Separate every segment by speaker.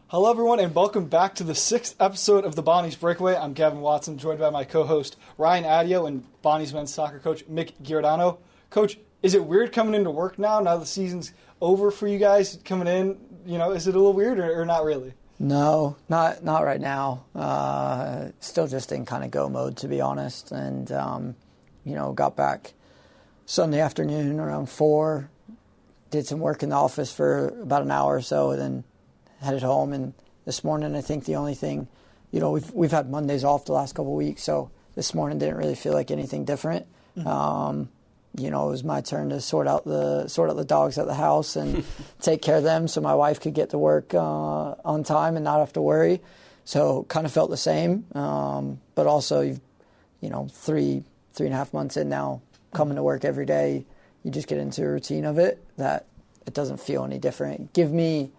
Speaker 1: Hello, everyone, and welcome back to the 6th episode of the Bonnies Breakaway. I'm Gavin Watson, joined by my co-host Ryan Addeo and Bonnies men's soccer coach Mick Giordano. Coach, is it weird coming into work now the season's over for you guys coming in? Is it a little weird or not really?
Speaker 2: No, not right now. Still just in kind of go mode, to be honest. And, got back Sunday afternoon around 4, did some work in the office for about an hour or so, and then headed home. And this morning, I think the only thing, we've had Mondays off the last couple of weeks, so this morning didn't really feel like anything different. Mm-hmm. It was my turn to sort out the dogs at the house and take care of them, so my wife could get to work on time and not have to worry. So kind of felt the same, but also, 3.5 months in now, coming to work every day, you just get into a routine of it that it doesn't feel any different. Give me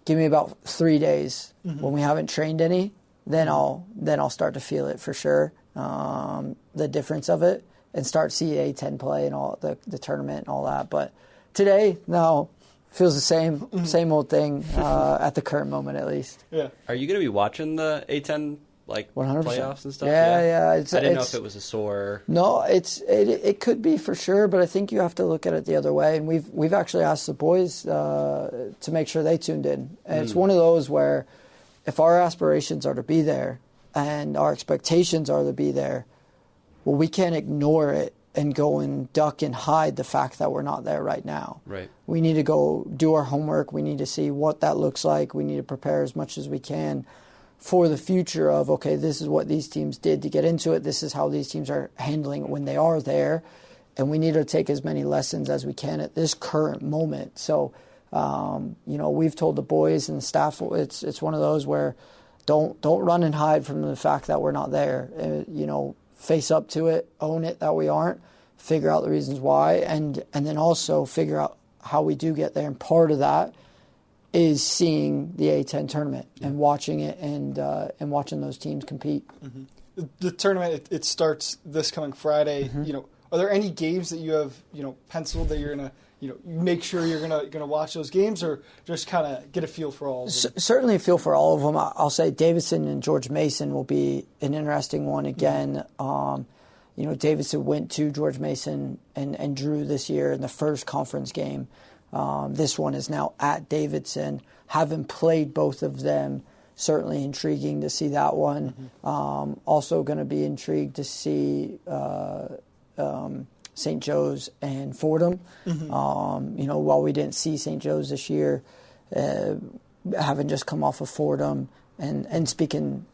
Speaker 2: about 3 days when we haven't trained any, then I'll start to feel it for sure, the difference of it, and start to see A10 play and all the tournament and all that. But today, no, feels the same old thing at the current moment at least.
Speaker 1: Yeah.
Speaker 3: Are you going to be watching the A10 100%. Playoffs and stuff?
Speaker 2: Yeah.
Speaker 3: I didn't know if it was a sore.
Speaker 2: No, it could be for sure, but I think you have to look at it the other way. And we've actually asked the boys to make sure they tuned in. And it's one of those where if our aspirations are to be there and our expectations are to be there, well, we can't ignore it and go and duck and hide the fact that we're not there right now.
Speaker 3: Right.
Speaker 2: We need to go do our homework. We need to see what that looks like. We need to prepare as much as we can for the future of, okay, this is what these teams did to get into it. This is how these teams are handling it when they are there. And we need to take as many lessons as we can at this current moment. So, we've told the boys and the staff, it's one of those where don't run and hide from the fact that we're not there. Face up to it, own it that we aren't, figure out the reasons why, and then also figure out how we do get there. And part of that is seeing the A10 tournament and watching it and watching those teams compete.
Speaker 1: Mm-hmm. The tournament, it starts this coming Friday. Mm-hmm. Are there any games that you have penciled that you're gonna make sure you're gonna watch those games, or just kind of get a feel for all of them?
Speaker 2: Certainly a feel for all of them. I'll say Davidson and George Mason will be an interesting one again. Mm-hmm. Davidson went to George Mason and drew this year in the first conference game. This one is now at Davidson. Haven't played both of them. Certainly intriguing to see that one. Mm-hmm. Also going to be intrigued to see St. Joe's and Fordham. Mm-hmm. While we didn't see St. Joe's this year, having just come off of Fordham and speaking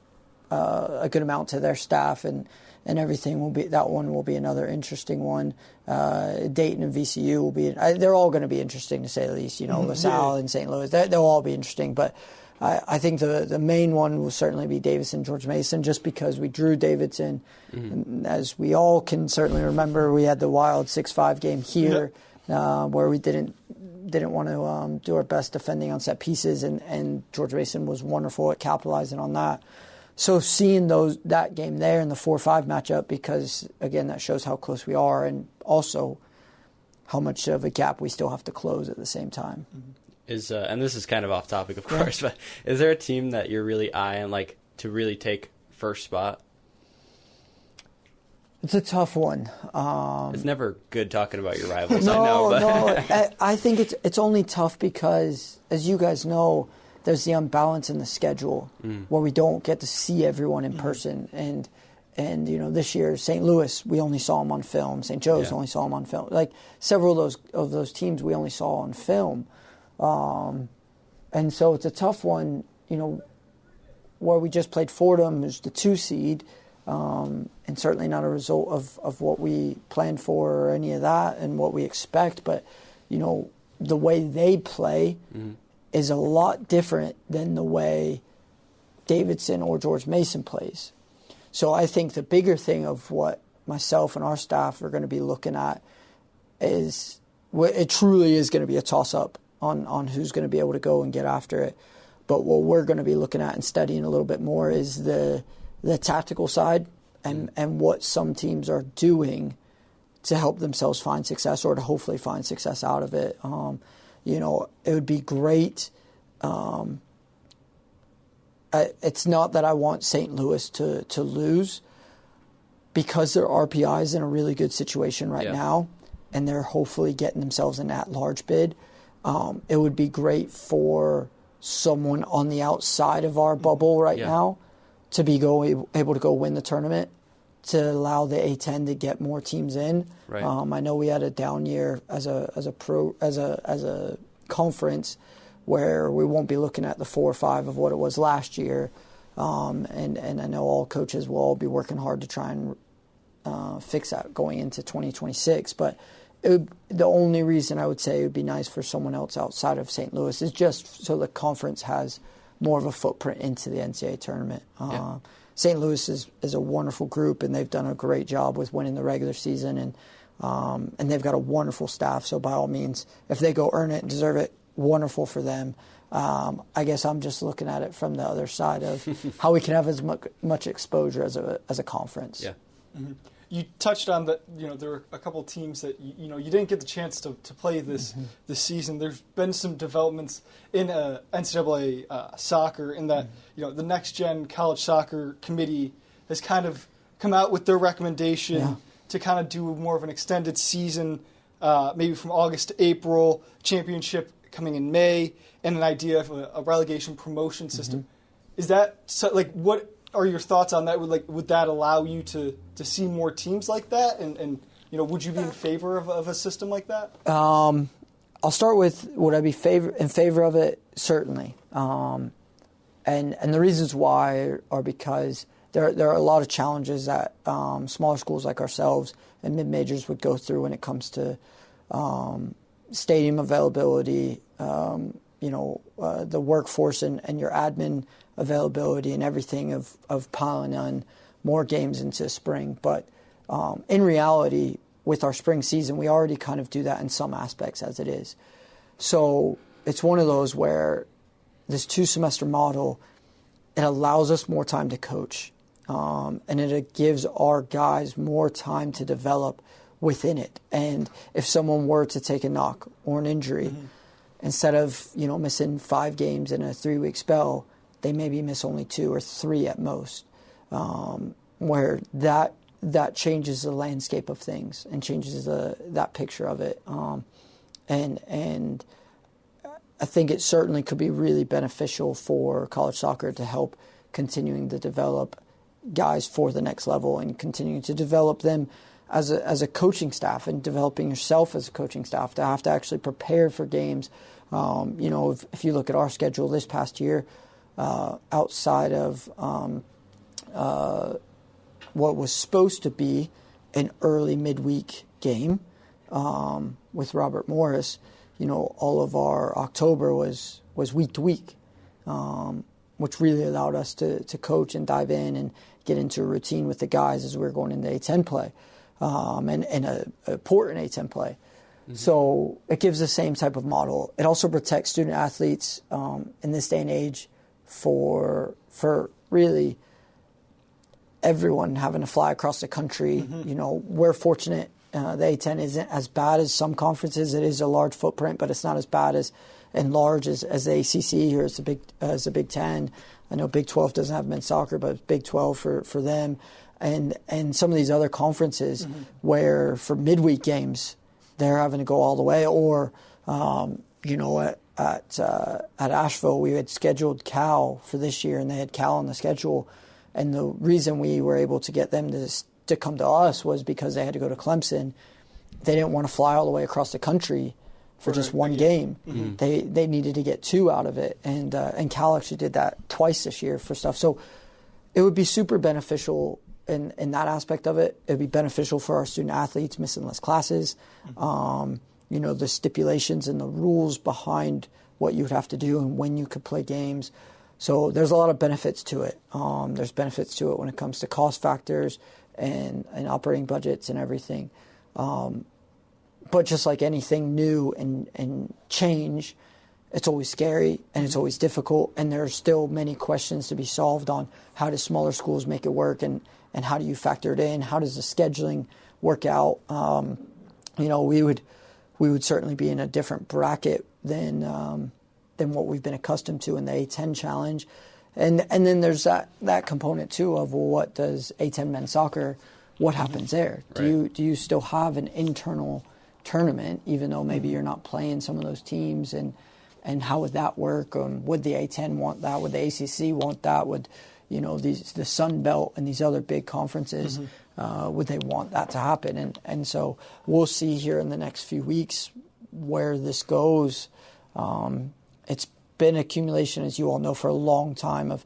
Speaker 2: a good amount to their staff and everything, that one will be another interesting one. Dayton and VCU will be. They're all going to be interesting to say the least. LaSalle and St. Louis, they'll all be interesting. But I think the main one will certainly be Davidson, George Mason, just because we drew Davidson. Mm-hmm. As we all can certainly remember, we had the wild 6-5 game here, where we didn't want to do our best defending on set pieces, and George Mason was wonderful at capitalizing on that. So seeing that game there in the 4-5 matchup, because again that shows how close we are, and also how much of a gap we still have to close at the same time.
Speaker 1: Mm-hmm.
Speaker 3: And this is kind of off topic, of course, but is there a team that you're really eyeing, to really take first spot?
Speaker 2: It's a tough one.
Speaker 3: It's never good talking about your rivals.
Speaker 2: No,
Speaker 3: I know, but
Speaker 2: no. I think it's only tough because, as you guys know, there's the unbalance in the schedule where we don't get to see everyone in person. And this year, St. Louis, we only saw them on film. St. Joe's only saw them on film. Like several of those teams, we only saw on film. And so it's a tough one, where we just played Fordham, who's the 2 seed, and certainly not a result of what we planned for or any of that and what we expect. But, the way they play is a lot different than the way Davidson or George Mason plays. So I think the bigger thing of what myself and our staff are going to be looking at is it truly is going to be a toss-up on who's going to be able to go and get after it. But what we're going to be looking at and studying a little bit more is the tactical side and what some teams are doing to help themselves find success or to hopefully find success out of it. It would be great it's not that I want St. Louis to lose, because their RPI is in a really good situation right now, and they're hopefully getting themselves an at-large bid. It would be great for someone on the outside of our bubble right now to be able to go win the tournament, to allow the A10 to get more teams in.
Speaker 3: Right.
Speaker 2: I know we had a down year as a conference, where we won't be looking at the 4 or 5 of what it was last year. And I know all coaches will all be working hard to try and fix that going into 2026. But the only reason I would say it would be nice for someone else outside of St. Louis is just so the conference has more of a footprint into the NCAA tournament. St. Louis is a wonderful group, and they've done a great job with winning the regular season, and they've got a wonderful staff. So by all means, if they go earn it and deserve it, wonderful for them. I guess I'm just looking at it from the other side of how we can have as much exposure as a conference.
Speaker 3: Yeah.
Speaker 1: Mm-hmm. You touched on that. There were a couple teams that you didn't get the chance to play this season. There's been some developments in NCAA soccer in that the Next Gen College Soccer Committee has kind of come out with their recommendation to kind of do more of an extended season, maybe from August to April, championship coming in May, and an idea of a relegation promotion system. Is that what are your thoughts on that? Would that allow you to see more teams like that? And would you be in favor of a system like that?
Speaker 2: I'll start with, would I be in favor of it? Certainly. And the reasons why are because there are a lot of challenges that smaller schools like ourselves and mid-majors would go through when it comes to stadium availability, the workforce and your admin availability and everything of piling on more games into spring. But in reality, with our spring season, we already kind of do that in some aspects as it is. So it's one of those where this 2-semester model, it allows us more time to coach, and it gives our guys more time to develop within it. And if someone were to take a knock or an injury, instead of missing 5 games in a 3-week spell, they maybe miss only 2 or 3 at most, where that changes the landscape of things and changes that picture of it. And I think it certainly could be really beneficial for college soccer to help continuing to develop guys for the next level and continuing to develop them as a coaching staff, and developing yourself as a coaching staff to have to actually prepare for games. If you look at our schedule this past year, outside of what was supposed to be an early midweek game with Robert Morris, all of our October was week to week, which really allowed us to coach and dive in and get into a routine with the guys as we were going into A10 play, and a important A10 play. So it gives the same type of model. It also protects student athletes in this day and age for really everyone having to fly across the country. We're fortunate. The A10 isn't as bad as some conferences. It is a large footprint, but it's not as bad as and large as the ACC or as the Big Ten. I know Big 12 doesn't have men's soccer, but it's Big 12 for them. And some of these other conferences where for midweek games they're having to go all the way, or at Asheville we had scheduled Cal for this year, and they had Cal on the schedule, and the reason we were able to get them to come to us was because they had to go to Clemson. They didn't want to fly all the way across the country for just one game. They needed to get 2 out of it, and Cal actually did that twice this year for stuff. So it would be super beneficial in that aspect of it. It would be beneficial for our student athletes missing less classes. The stipulations and the rules behind what you would have to do and when you could play games. So there's a lot of benefits to it. There's benefits to it when it comes to cost factors and operating budgets and everything. But just like anything new and change, it's always scary and it's always difficult, and there are still many questions to be solved on how do smaller schools make it work, and how do you factor it in? How does the scheduling work out? We would certainly be in a different bracket than what we've been accustomed to in the A10 challenge, And then there's that component too of, well, what does A10 men's soccer, what happens there? Do you still have an internal tournament, even though maybe you're not playing some of those teams, and how would that work? Would the A10 want that? Would the ACC want that? Would the Sun Belt and these other big conferences, would they want that to happen? And so we'll see here in the next few weeks where this goes. It's been accumulation, as you all know, for a long time of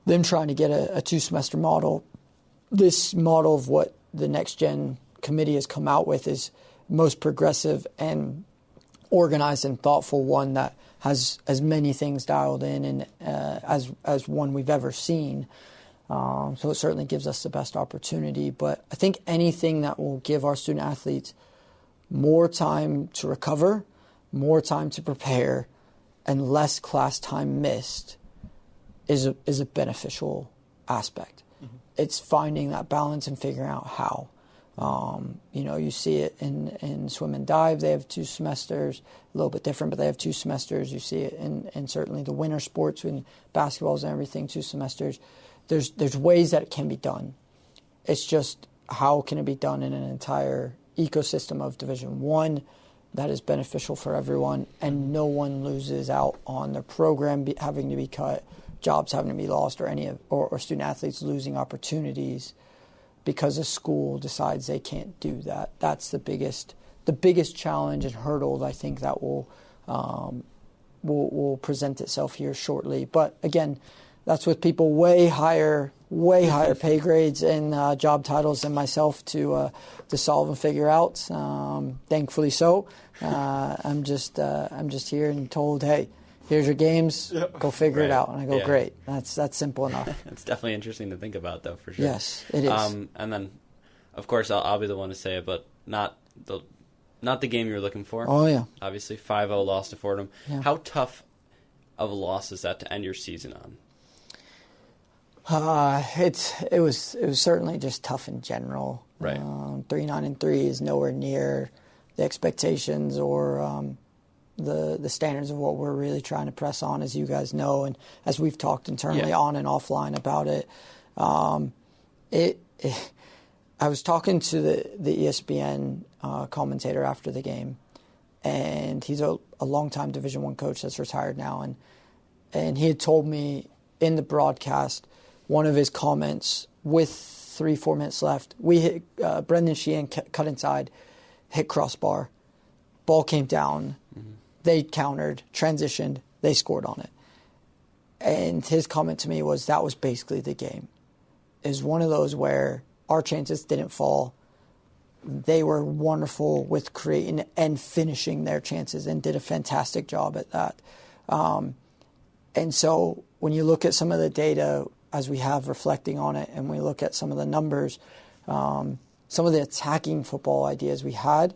Speaker 2: them trying to get a 2-semester model. This model of what the Next Gen committee has come out with is most progressive and organized and thoughtful one that has as many things dialed in and as one we've ever seen. So it certainly gives us the best opportunity. But I think anything that will give our student athletes more time to recover, more time to prepare, and less class time missed is a beneficial aspect. Mm-hmm. It's finding that balance and figuring out how. You see it in swim and dive. They have 2 semesters, a little bit different, but they have 2 semesters. You see it in certainly the winter sports, in basketballs and everything, 2 semesters. There's ways that it can be done. It's just how can it be done in an entire ecosystem of Division I that is beneficial for everyone, and no one loses out on their program having to be cut, jobs having to be lost, or student athletes losing opportunities because a school decides they can't do that. That's the biggest challenge and hurdle I think that will present itself here shortly. But again, that's with people way higher pay grades and job titles than myself to solve and figure out. Thankfully so. I'm just here and told, hey, here's your games, go figure it out. And I go, great. That's simple enough.
Speaker 3: It's definitely interesting to think about, though, for sure.
Speaker 2: Yes, it is.
Speaker 3: And then, of course, I'll be the one to say it, but not the game you were looking for.
Speaker 2: Oh, yeah.
Speaker 3: Obviously, 5-0 loss to Fordham. Yeah. How tough of a loss is that to end your season on?
Speaker 2: It was certainly just tough in general.
Speaker 3: Right.
Speaker 2: 3-9-3 is nowhere near the expectations or the standards of what we're really trying to press on, as you guys know, and as we've talked internally on and offline about it. I was talking to the ESPN commentator after the game, and he's a longtime Division I coach that's retired now, and he had told me in the broadcast, one of his comments with 3-4 minutes left, we hit Brendan Sheehan cut inside, hit crossbar, ball came down, they countered, transitioned, they scored on it. And his comment to me was that was basically the game. It was one of those where our chances didn't fall. They were wonderful with creating and finishing their chances and did a fantastic job at that. And so when you look at some of the data as we have reflecting on it, and we look at some of the numbers, some of the attacking football ideas we had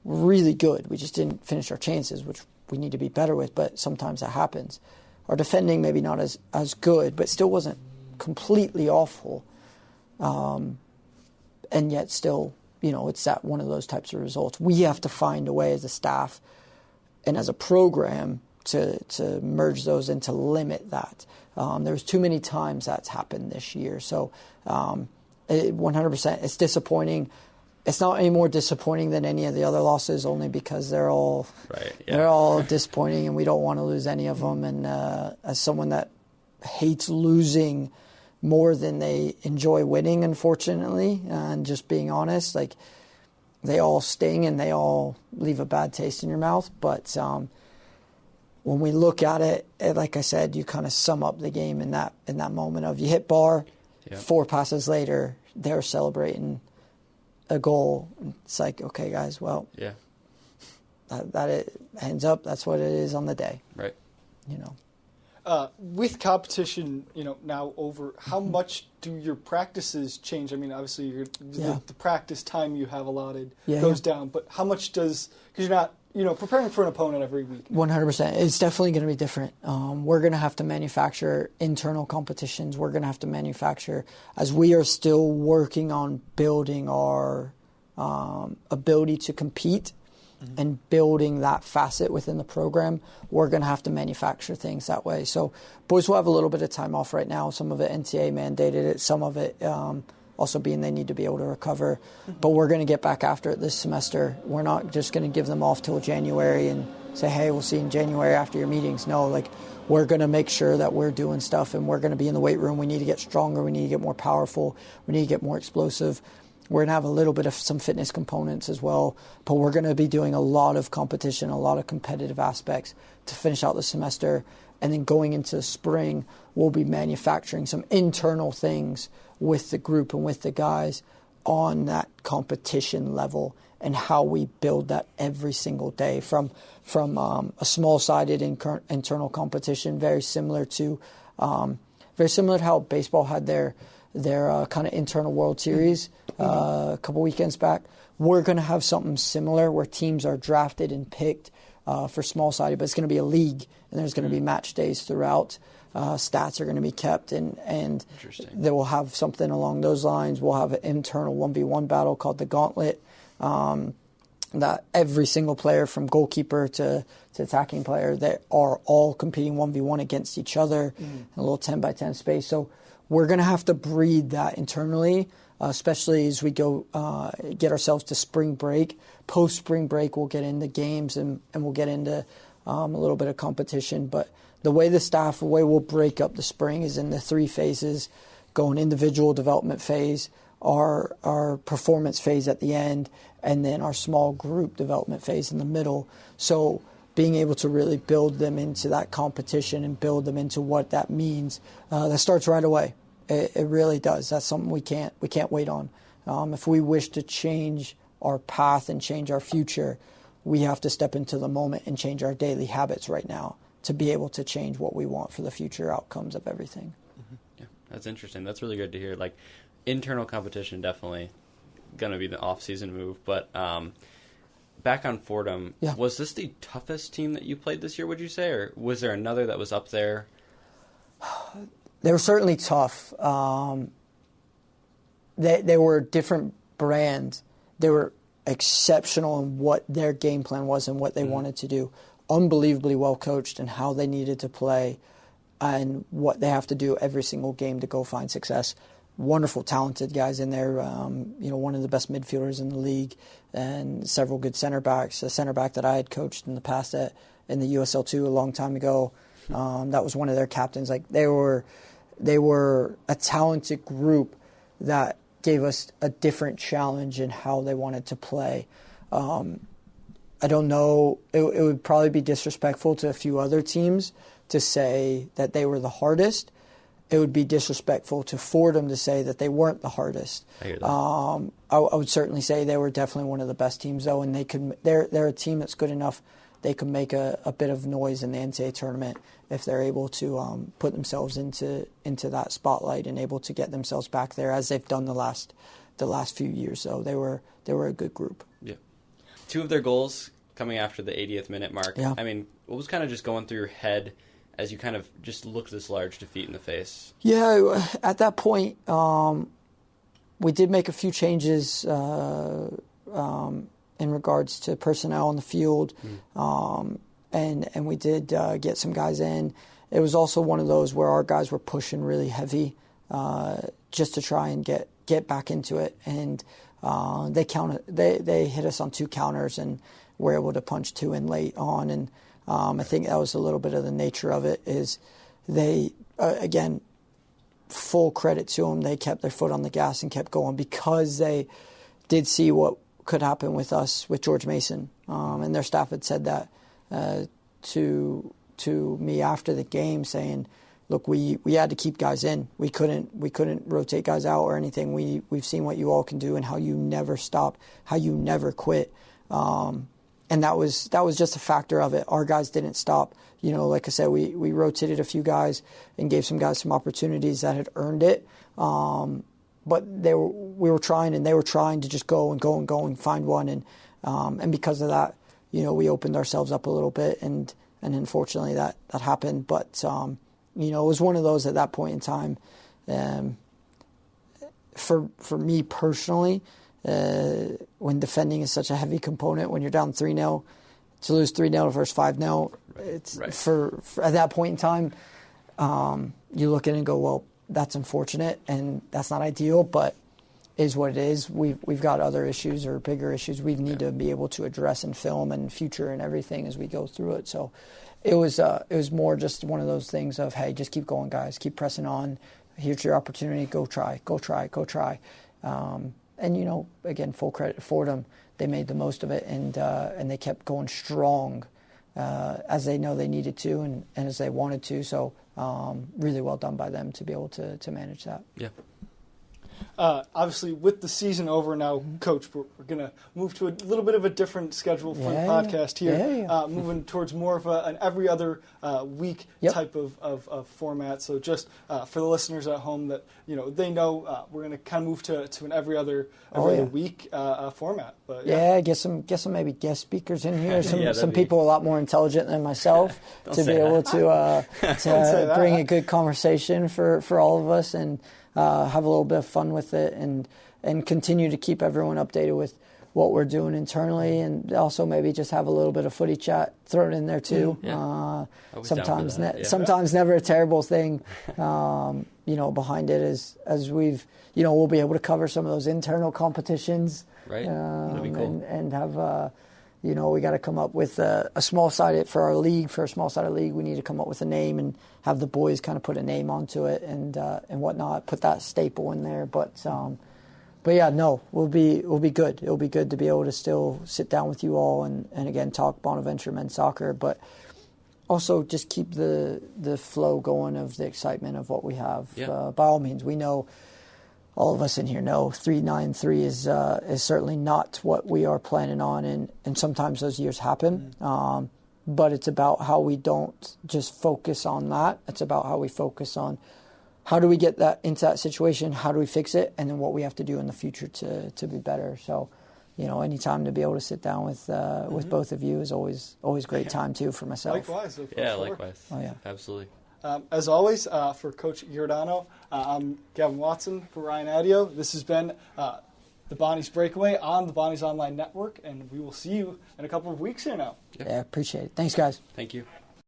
Speaker 2: were really good. We just didn't finish our chances, which we need to be better with, but sometimes that happens. Our defending maybe not as good, but still wasn't completely awful. And yet still, it's that one of those types of results. We have to find a way as a staff and as a program to merge those and to limit that. There's too many times that's happened this year. So 100%, it's disappointing. It's not any more disappointing than any of the other losses, only because they're all they're all disappointing, and we don't want to lose any of them. And as someone that hates losing more than they enjoy winning, unfortunately, and just being honest, like, they all sting and they all leave a bad taste in your mouth. But when we look at it, like I said, you kind of sum up the game in that moment of you hit bar, 4 passes later, they're celebrating a goal. It's like, okay, guys, well, that it ends up. That's what it is on the day,
Speaker 3: right?
Speaker 1: With competition, now over, how much do your practices change? I mean, obviously, the practice time you have allotted goes down, but how much does, because you're not, preparing for an opponent every week.
Speaker 2: 100%. It's definitely going to be different. We're going to have to manufacture internal competitions. We're going to have to manufacture, as we are still working on building our ability to compete and building that facet within the program, we're going to have to manufacture things that way. So boys will have a little bit of time off right now. Some of it NCAA mandated it, some of it also being they need to be able to recover. But we're going to get back after it this semester. We're not just going to give them off till January and say, hey, we'll see you in January after your meetings. No, like, we're going to make sure that we're doing stuff, and we're going to be in the weight room. We need to get stronger. We need to get more powerful. We need to get more explosive. We're going to have a little bit of some fitness components as well, but we're going to be doing a lot of competition, a lot of competitive aspects to finish out the semester. And then going into spring, we'll be manufacturing some internal things with the group and with the guys on that competition level, and how we build that every single day from a small-sided internal competition, very similar to how baseball had their kind of internal World Series a couple weekends back. We're going to have something similar where teams are drafted and picked for small-sided, but it's going to be a league, and there's going to be match days throughout. Stats are going to be kept, and they will have something along those lines. We'll have an internal 1v1 battle called the Gauntlet, that every single player from goalkeeper to attacking player, they are all competing 1v1 against each other in a little 10x10 space. So we're going to have to breed that internally, especially as we go get ourselves to spring break. Post-spring break, we'll get into games and we'll get into a little bit of competition. But the way we'll break up the spring is in the 3 phases, going individual development phase, our performance phase at the end, and then our small group development phase in the middle. So being able to really build them into that competition and build them into what that means, that starts right away. It really does. That's something we can't wait on. If we wish to change our path and change our future, we have to step into the moment and change our daily habits right now to be able to change what we want for the future outcomes of everything.
Speaker 3: Mm-hmm. Yeah, that's interesting. That's really good to hear. Like, internal competition definitely going to be the off-season move. But back on Fordham, was this the toughest team that you played this year, would you say? Or was there another that was up there?
Speaker 2: They were certainly tough. They were different brands. They were exceptional in what their game plan was and what they wanted to do. Unbelievably well coached in how they needed to play and what they have to do every single game to go find success. Wonderful, talented guys in there. One of the best midfielders in the league, and several good center backs. A center back that I had coached in the past in the USL2 a long time ago. That was one of their captains. Like, they were a talented group that gave us a different challenge in how they wanted to play. I don't know. It would probably be disrespectful to a few other teams to say that they were the hardest. It would be disrespectful to Fordham to say that they weren't the hardest.
Speaker 3: I hear that.
Speaker 2: I would certainly say they were definitely one of the best teams, though, and they're a team that's good enough. They can make a bit of noise in the NCAA tournament if they're able to put themselves into that spotlight and able to get themselves back there, as they've done the last few years. So they were a good group.
Speaker 3: Yeah. 2 of their goals coming after the 80th minute mark.
Speaker 2: Yeah.
Speaker 3: I mean, what was kind of just going through your head as you kind of just looked this large defeat in the face?
Speaker 2: Yeah, at that point, we did make a few changes in regards to personnel on the field, and we did get some guys in. It was also one of those where our guys were pushing really heavy just to try and get back into it, and they hit us on 2 counters and were able to punch 2 in late on, and I think that was a little bit of the nature of it. Is they again, full credit to them, they kept their foot on the gas and kept going because they did see what could happen with us with George Mason, and their staff had said that to me after the game, saying, look, we had to keep guys in. We couldn't rotate guys out or anything. We've seen what you all can do and how you never stop, how you never quit. And that was just a factor of it. Our guys didn't stop. Like I said, we rotated a few guys and gave some guys some opportunities that had earned it. But we were trying, and they were trying to just go and go and go and find one. And because of that, we opened ourselves up a little bit, and unfortunately that happened. But it was one of those at that point in time. For me personally, when defending is such a heavy component, when you're down 3-0, to lose 3-0 versus 5-0, it's for at that point in time, you look at it and go, well, that's unfortunate and that's not ideal, but is what it is. We've got other issues or bigger issues we need to be able to address in film and future and everything as we go through it. So it was more just one of those things of, hey, just keep going, guys, keep pressing on. Here's your opportunity. Go try. And, you know, again, full credit to Fordham. They made the most of it, and they kept going strong as they know they needed to and as they wanted to. So really well done by them to be able to manage that.
Speaker 3: Yeah.
Speaker 1: Obviously, with the season over now, Coach, we're going to move to a little bit of a different schedule for the podcast here, moving towards more of an every other week type of format. So just for the listeners at home that, you know, they know we're going to kind of move to an every other week format. But,
Speaker 2: get some maybe guest speakers in here, some people a lot more intelligent than myself to be able to bring a good conversation for all of us and have a little bit of fun with it and continue to keep everyone updated with what we're doing internally, and also maybe just have a little bit of footy chat thrown in there too. Sometimes never a terrible thing. You know, behind it is as we've, you know, we'll be able to cover some of those internal competitions,
Speaker 3: right? That'd be cool.
Speaker 2: And have. You know, we got to come up with a small-sided for our league. For a small-sided league, we need to come up with a name and have the boys kind of put a name onto it and whatnot. Put that staple in there. But yeah, no, we'll be good. It'll be good to be able to still sit down with you all and again talk Bonaventure men's soccer, but also just keep the flow going of the excitement of what we have.
Speaker 3: Yeah.
Speaker 2: By all means, we know. All of us in here know 3-9-3 is certainly not what we are planning on, and sometimes those years happen. But it's about how we don't just focus on that. It's about how we focus on how do we get that into that situation, how do we fix it, and then what we have to do in the future to be better. So, you know, any time to be able to sit down with both of you is always great time too for myself.
Speaker 1: Likewise.
Speaker 3: Likewise.
Speaker 2: Oh yeah,
Speaker 3: absolutely.
Speaker 1: As always, for Coach Giordano, I'm Gavin Watson for Ryan Addeo. This has been the Bonnies Breakaway on the Bonnies Online Network, and we will see you in a couple of weeks here now.
Speaker 2: Yeah, appreciate it. Thanks, guys.
Speaker 3: Thank you.